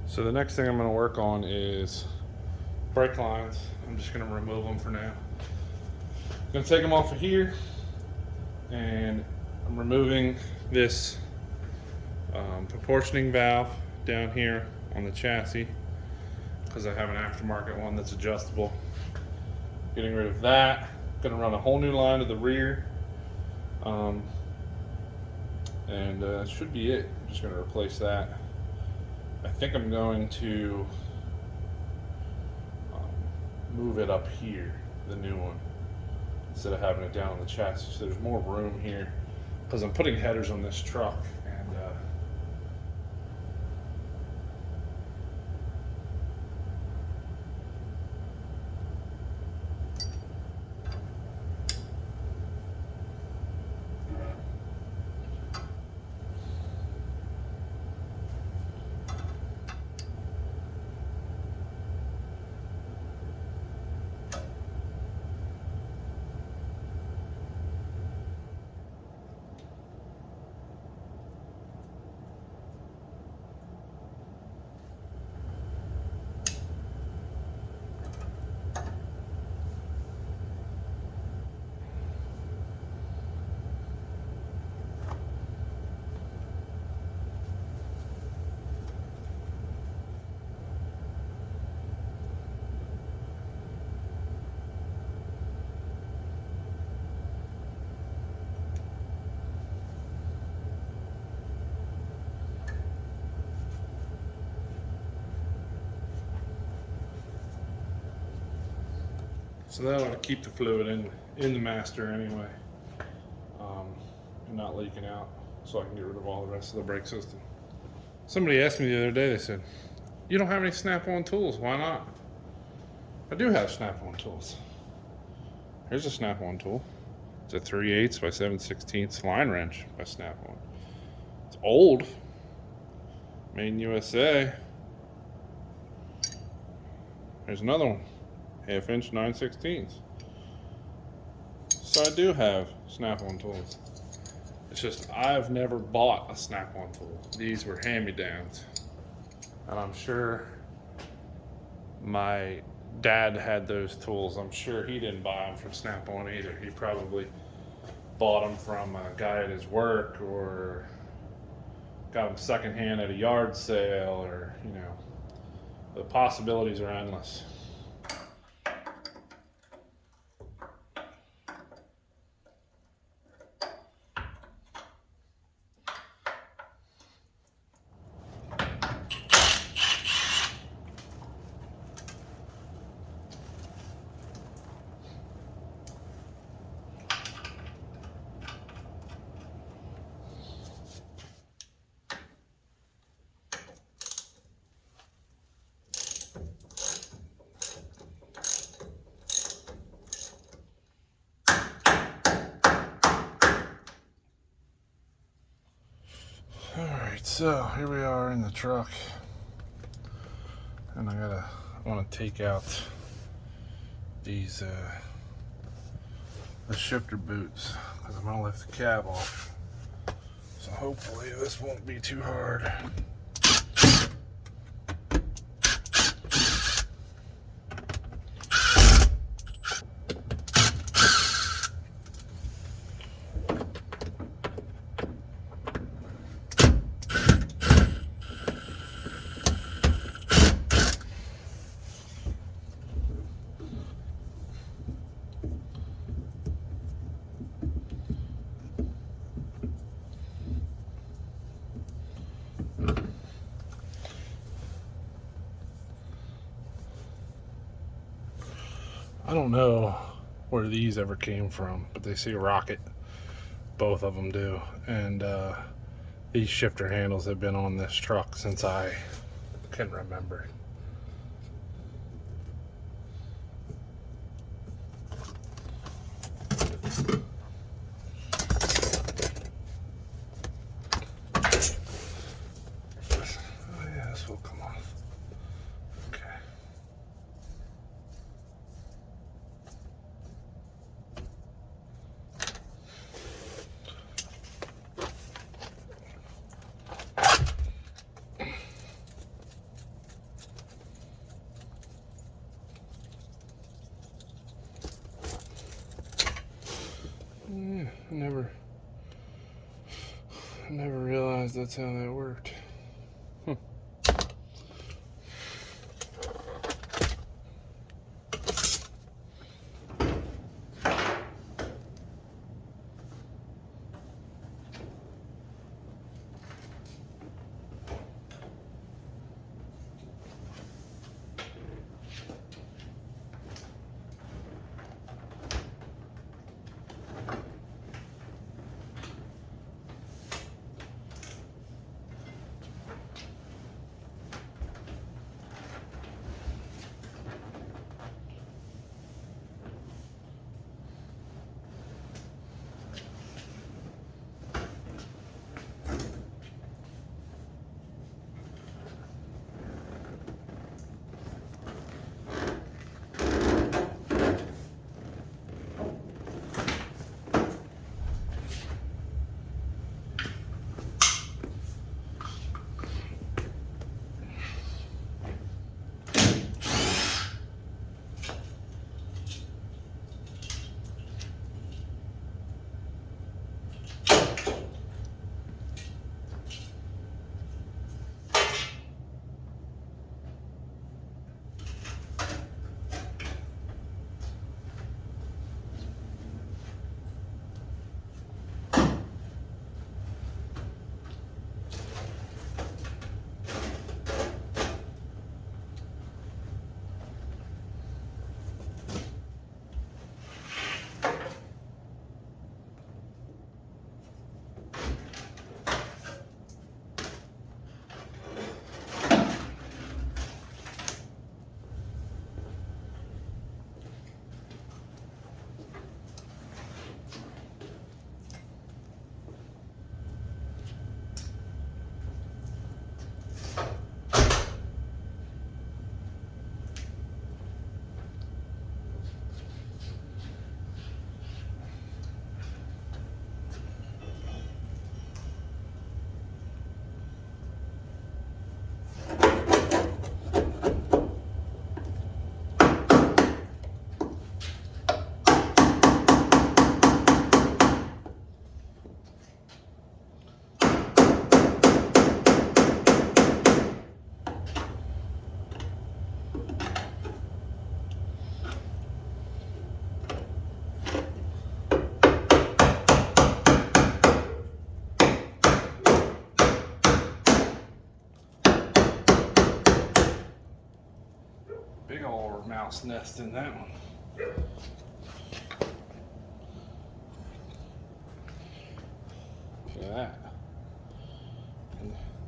So the next thing I'm going to work on is brake lines. I'm just going to remove them for now. I'm going to take them off of here, and I'm removing this proportioning valve down here on the chassis because I have an aftermarket one that's adjustable. Getting rid of that. Going to run a whole new line to the rear, and that should be it. I'm just going to replace that. I think I'm going to move it up here, the new one, instead of having it down on the chassis. So there's more room here because I'm putting headers on this truck, and so that ought to keep the fluid in the master anyway, and not leaking out, so I can get rid of all the rest of the brake system. Somebody asked me the other day, they said, "You don't have any snap-on tools, why not?" I do have snap-on tools. Here's a snap-on tool. It's a 3/8 by 7/16 line wrench by Snap-on. It's old, made in USA. There's another one, 1/2 inch 9/16. So I do have Snap-on tools. It's just I've never bought a Snap-on tool. These were hand-me-downs, and I'm sure my dad had those tools. I'm sure he didn't buy them from Snap-on either. He probably bought them from a guy at his work, or got them secondhand at a yard sale, or the possibilities are endless. Alright, so here we are in the truck, and I want to take out these the shifter boots, because I'm going to lift the cab off, so hopefully this won't be too hard. I don't know where these ever came from, but they say Rocket. Both of them do. And these shifter handles have been on this truck since I can remember. Oh yeah, this will come off. Okay. never realized that's how that worked. Big old mouse nest in that one. Look at that.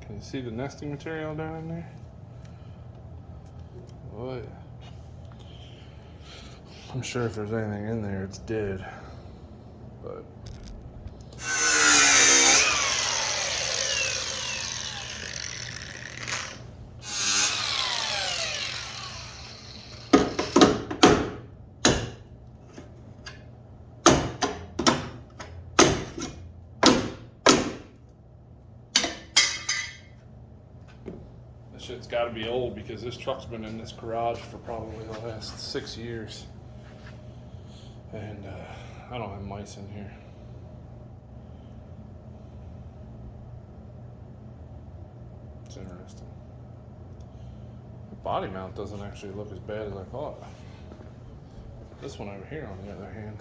Can you see the nesting material down in there? Oh yeah. I'm sure if there's anything in there, it's dead. But this shit's got to be old because this truck's been in this garage for probably the last 6 years. And I don't have mice in here. It's interesting. The body mount doesn't actually look as bad as I thought. This one over here, on the other hand.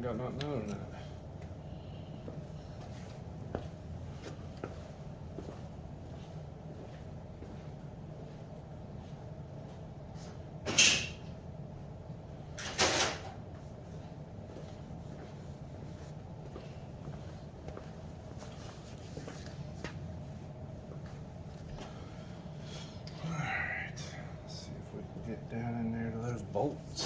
Got nothing other than that. All right, let's see if we can get down in there to those bolts.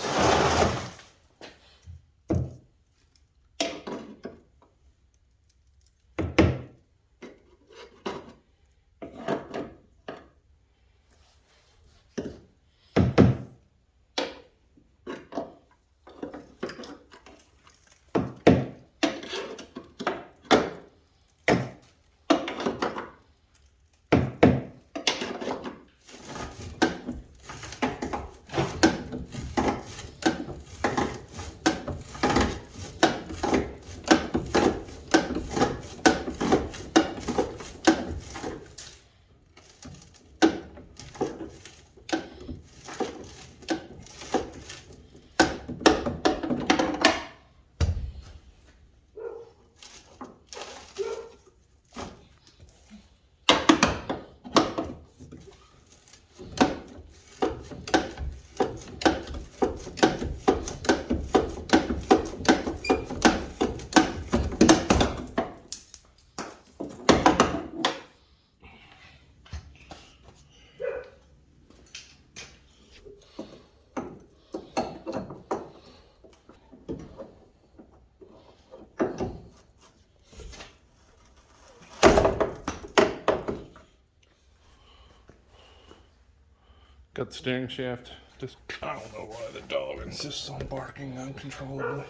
Got the steering shaft. Just, I don't know why the dog insists on barking uncontrollably.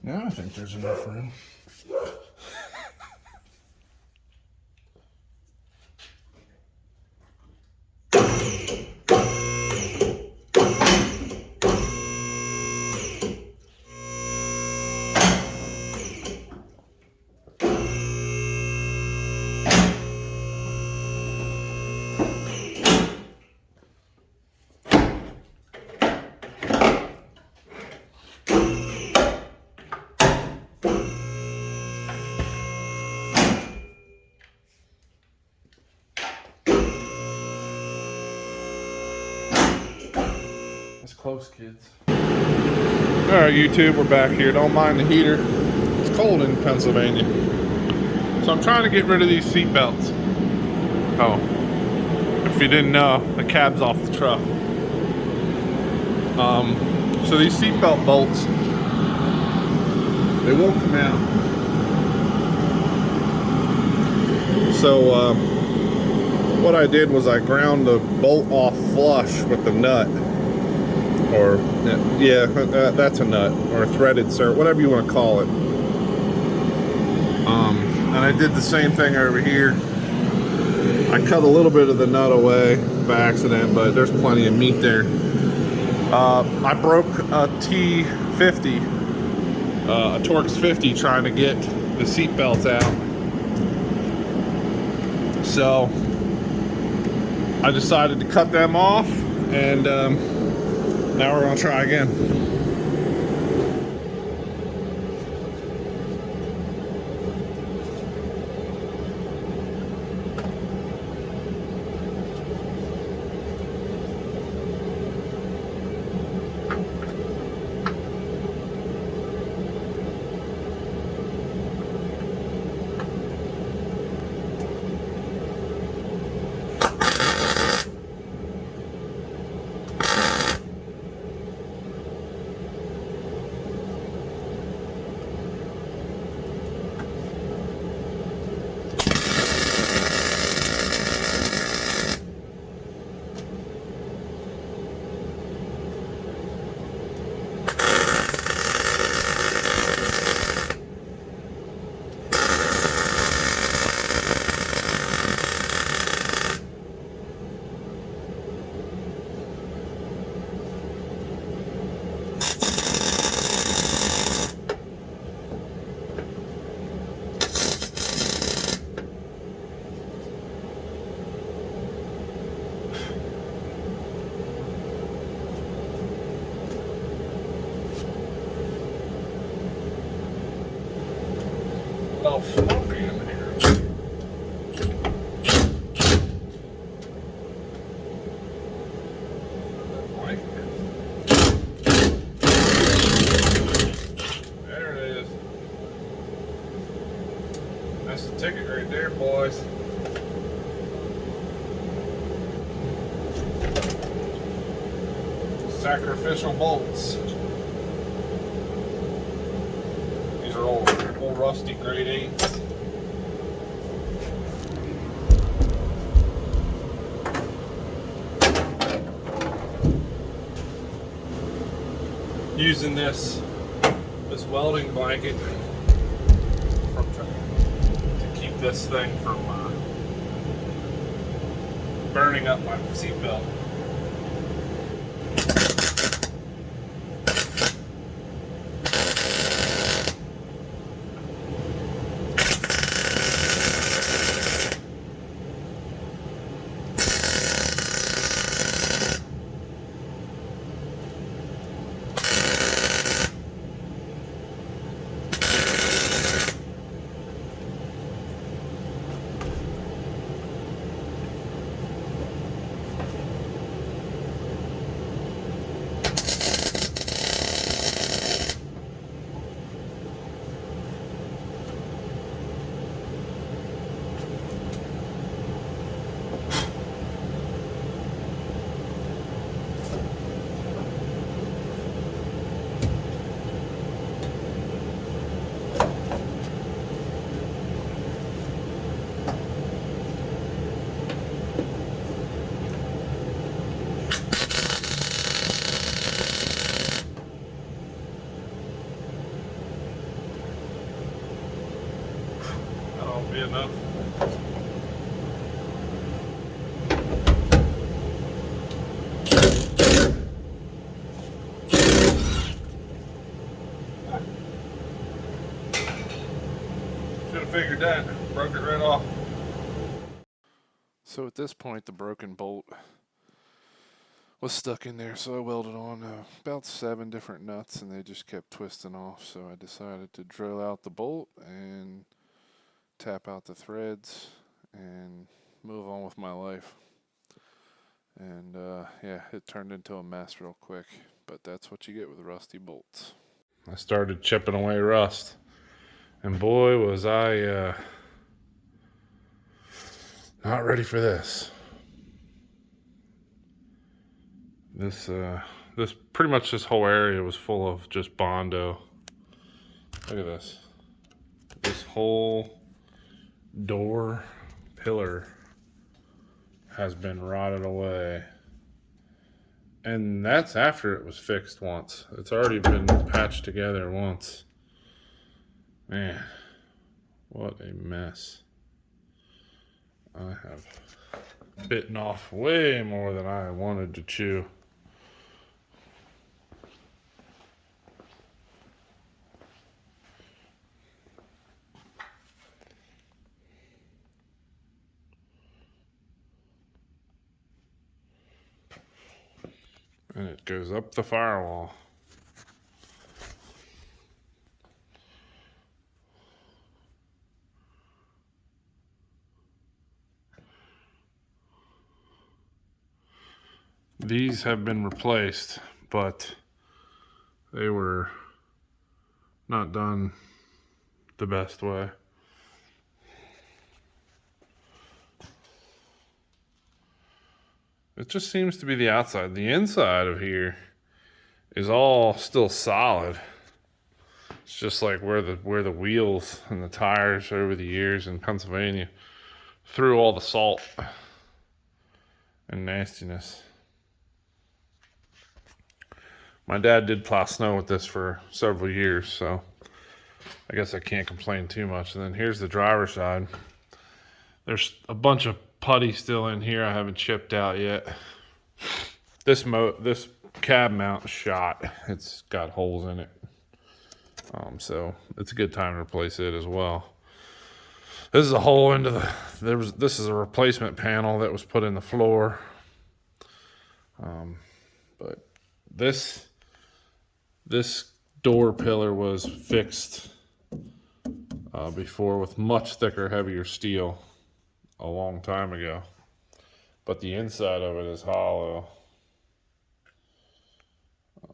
Now I think there's enough room. Close, kids. Alright, YouTube, we're back here. Don't mind the heater. It's cold in Pennsylvania. So I'm trying to get rid of these seat belts. Oh, if you didn't know, the cab's off the truck. So these seat belt bolts, they won't come out. So what I did was I ground the bolt off flush with the nut. Or, yeah, that's a nut, or a threaded cert, whatever you want to call it. And I did the same thing over here. I cut a little bit of the nut away by accident, but there's plenty of meat there. I broke a T50, a Torx 50, trying to get the seat belts out. So I decided to cut them off, and now we're gonna try again. Oh, smoky in here. There it is. That's the ticket right there, boys. Sacrificial bolts. These are old rusty grade 8s. Using this welding blanket to keep this thing from burning up my seat belt. enough. Should have figured that. Broke it right off. So at this point, the broken bolt was stuck in there, so I welded on about 7 different nuts, and they just kept twisting off. So I decided to drill out the bolt and tap out the threads and move on with my life. And yeah, it turned into a mess real quick, but that's what you get with rusty bolts. I started chipping away rust, and boy was I not ready for this. This pretty much this whole area was full of just Bondo. Look at this. This whole door pillar has been rotted away. And that's after it was fixed once. It's already been patched together once. Man, what a mess. I have bitten off way more than I wanted to chew. And it goes up the firewall. These have been replaced, but they were not done the best way. It just seems to be the outside. The inside of here is all still solid. It's just like where the wheels and the tires over the years in Pennsylvania threw all the salt and nastiness. My dad did plow snow with this for several years, so I guess I can't complain too much. And then here's the driver's side. There's a bunch of putty still in here I haven't chipped out yet. This cab mount is shot. It's got holes in it. So it's a good time to replace it as well. This is a hole into this is a replacement panel that was put in the floor. But this door pillar was fixed before with much thicker, heavier steel a long time ago. But the inside of it is hollow.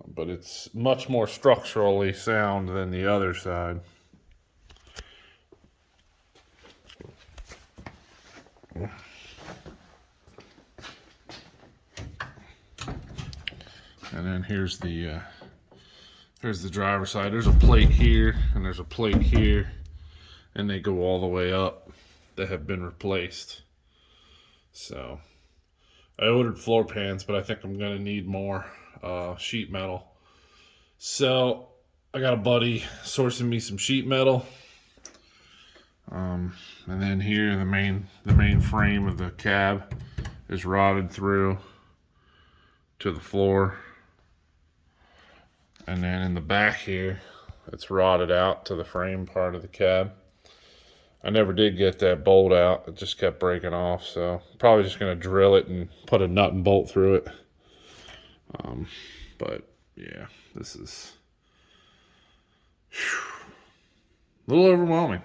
But it's much more structurally sound than the other side. And then here's the driver's side. There's a plate here and there's a plate here, and they go all the way up. That have been replaced. So I ordered floor pans, but I think I'm gonna need more sheet metal. So I got a buddy sourcing me some sheet metal. And then here the main frame of the cab is rotted through to the floor. And then in the back here, it's rotted out to the frame part of the cab. I never did get that bolt out. It just kept breaking off. So probably just going to drill it and put a nut and bolt through it. But yeah, this is a little overwhelming.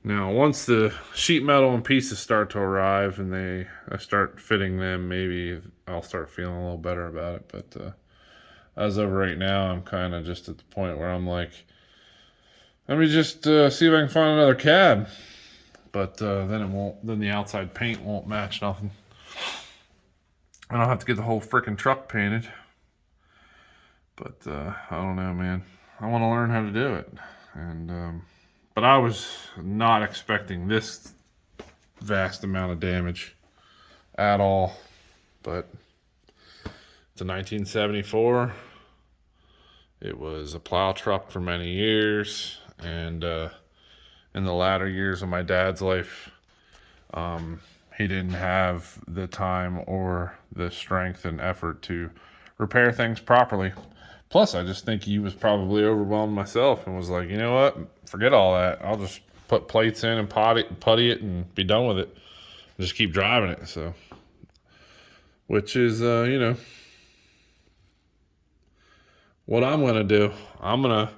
Now, once the sheet metal and pieces start to arrive and I start fitting them, maybe I'll start feeling a little better about it. But as of right now, I'm kind of just at the point where I'm like, let me just see if I can find another cab. But then it won't. Then the outside paint won't match nothing. And I'll have to get the whole freaking truck painted. But I don't know, man. I want to learn how to do it. And but I was not expecting this vast amount of damage at all. But it's a 1974. It was a plow truck for many years, and in the latter years of my dad's life. He didn't have the time or the strength and effort to repair things properly. Plus, I just think he was probably overwhelmed myself and was like, you know what? Forget all that. I'll just put plates in and putty it and be done with it. Just keep driving it. So, which is, what I'm going to do. I'm going to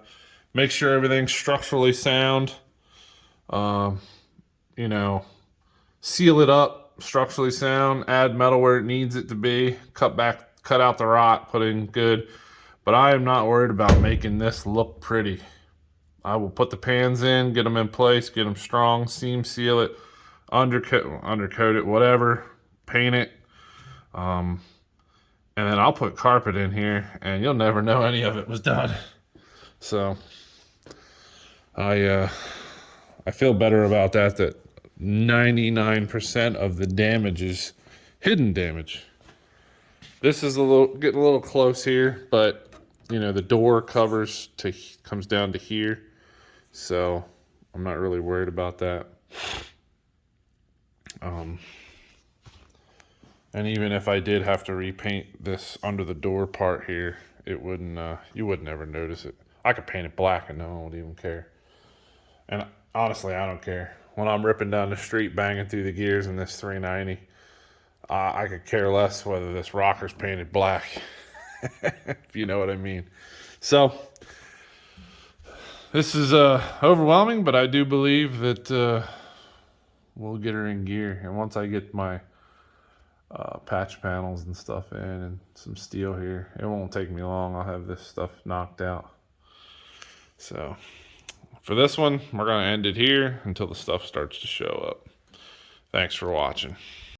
make sure everything's structurally sound. Um, you know, seal it up, structurally sound, add metal where it needs it to be, cut out the rot, put in good. But I am not worried about making this look pretty. I will put the pans in, get them in place, get them strong, seam seal it, undercoat it, whatever, paint it. And then I'll put carpet in here and you'll never know any of it was done. So I feel better about that 99% of the damage is hidden damage. This is getting a little close here, but the door comes down to here. So I'm not really worried about that. And even if I did have to repaint this under the door part here, it wouldn't, you would never notice it. I could paint it black and no one would even care. And honestly, I don't care. When I'm ripping down the street, banging through the gears in this 390, I could care less whether this rocker's painted black, if you know what I mean. So, this is overwhelming, but I do believe that we'll get her in gear. And once I get my patch panels and stuff in and some steel here, it won't take me long. I'll have this stuff knocked out. So for this one, we're going to end it here until the stuff starts to show up. Thanks for watching.